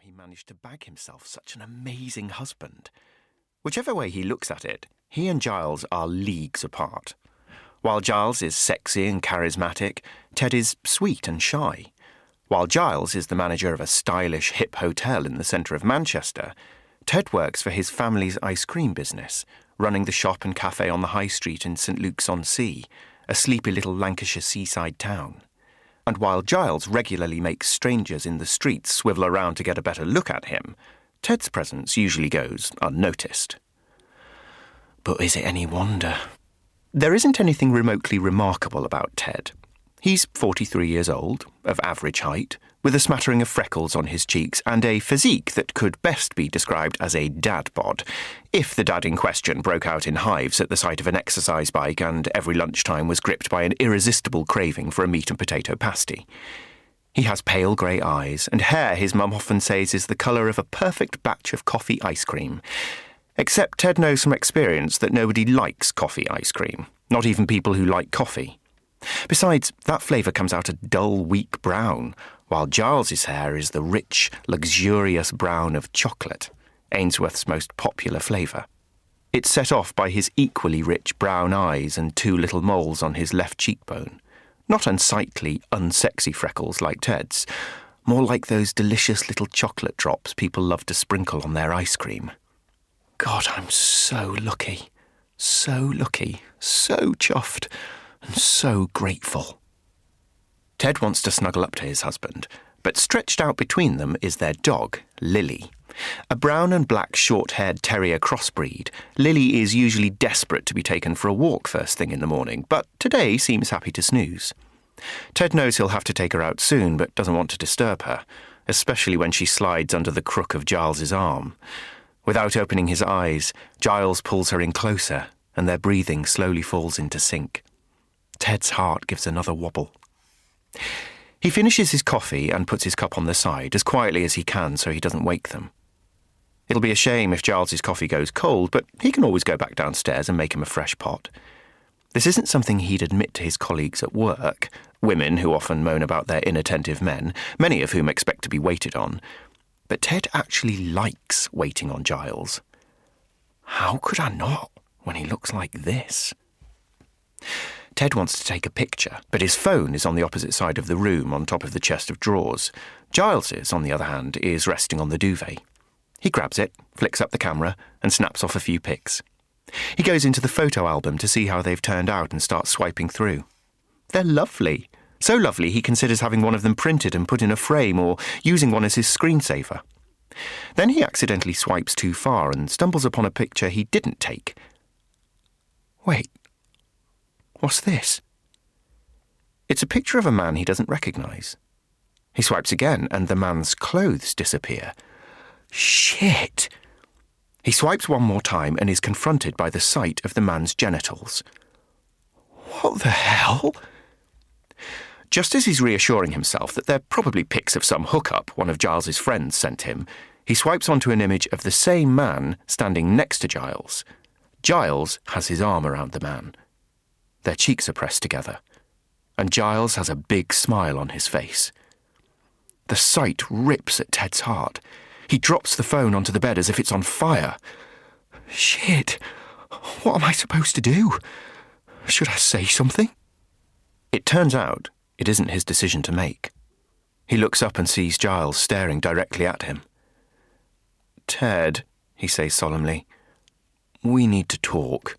he managed to bag himself such an amazing husband. Whichever way he looks at it, he and Giles are leagues apart. While Giles is sexy and charismatic, Ted is sweet and shy. While Giles is the manager of a stylish, hip hotel in the centre of Manchester, Ted works for his family's ice cream business, running the shop and cafe on the high street in St Luke's-on-Sea, a sleepy little Lancashire seaside town. And while Giles regularly makes strangers in the streets swivel around to get a better look at him, Ted's presence usually goes unnoticed. But is it any wonder? There isn't anything remotely remarkable about Ted. He's 43 years old, of average height, with a smattering of freckles on his cheeks and a physique that could best be described as a dad bod, if the dad in question broke out in hives at the sight of an exercise bike and every lunchtime was gripped by an irresistible craving for a meat and potato pasty. He has pale grey eyes and hair his mum often says is the colour of a perfect batch of coffee ice cream. Except Ted knows from experience that nobody likes coffee ice cream, not even people who like coffee. Besides, that flavour comes out a dull, weak brown, while Giles's hair is the rich, luxurious brown of chocolate, Ainsworth's most popular flavour. It's set off by his equally rich brown eyes and two little moles on his left cheekbone. Not unsightly, unsexy freckles like Ted's, more like those delicious little chocolate drops people love to sprinkle on their ice cream. God, I'm so lucky, so chuffed, and so grateful. Ted wants to snuggle up to his husband, but stretched out between them is their dog, Lily. A brown and black short-haired terrier crossbreed, Lily is usually desperate to be taken for a walk first thing in the morning, but today seems happy to snooze. Ted knows he'll have to take her out soon, but doesn't want to disturb her, especially when she slides under the crook of Giles's arm. Without opening his eyes, Giles pulls her in closer, and their breathing slowly falls into sync. Ted's heart gives another wobble. He finishes his coffee and puts his cup on the side as quietly as he can so he doesn't wake them. It'll be a shame if Giles's coffee goes cold, but he can always go back downstairs and make him a fresh pot. This isn't something he'd admit to his colleagues at work, women who often moan about their inattentive men, many of whom expect to be waited on. But Ted actually likes waiting on Giles. How could I not, when he looks like this? Ted wants to take a picture, but his phone is on the opposite side of the room on top of the chest of drawers. Giles's, on the other hand, is resting on the duvet. He grabs it, flicks up the camera, and snaps off a few pics. He goes into the photo album to see how they've turned out and starts swiping through. They're lovely. So lovely he considers having one of them printed and put in a frame or using one as his screensaver. Then he accidentally swipes too far and stumbles upon a picture he didn't take. Wait. What's this? It's a picture of a man he doesn't recognise. He swipes again, and the man's clothes disappear. Shit! He swipes one more time and is confronted by the sight of the man's genitals. What the hell? Just as he's reassuring himself that they're probably pics of some hookup one of Giles's friends sent him, he swipes onto an image of the same man standing next to Giles. Giles has his arm around the man. Their cheeks are pressed together, and Giles has a big smile on his face. The sight rips at Ted's heart. He drops the phone onto the bed as if it's on fire. Shit! What am I supposed to do? Should I say something? It turns out it isn't his decision to make. He looks up and sees Giles staring directly at him. Ted, he says solemnly, we need to talk.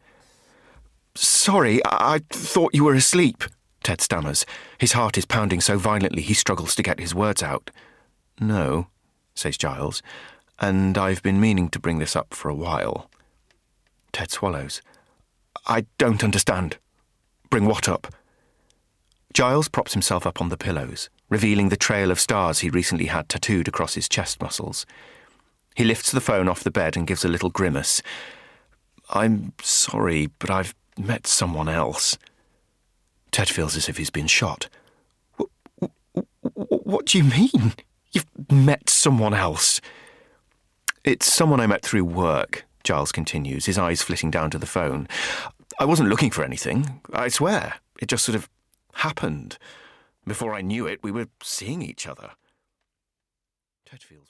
Sorry, I thought you were asleep, Ted stammers. His heart is pounding so violently he struggles to get his words out. No, says Giles, and I've been meaning to bring this up for a while. Ted swallows. I don't understand. Bring what up? Giles props himself up on the pillows, revealing the trail of stars he recently had tattooed across his chest muscles. He lifts the phone off the bed and gives a little grimace. I'm sorry, but I've met someone else. Ted feels as if he's been shot. What do you mean? You've met someone else? It's someone I met through work, Giles continues, his eyes flitting down to the phone. I wasn't looking for anything, I swear. It just sort of happened. Before I knew it, we were seeing each other. Ted feels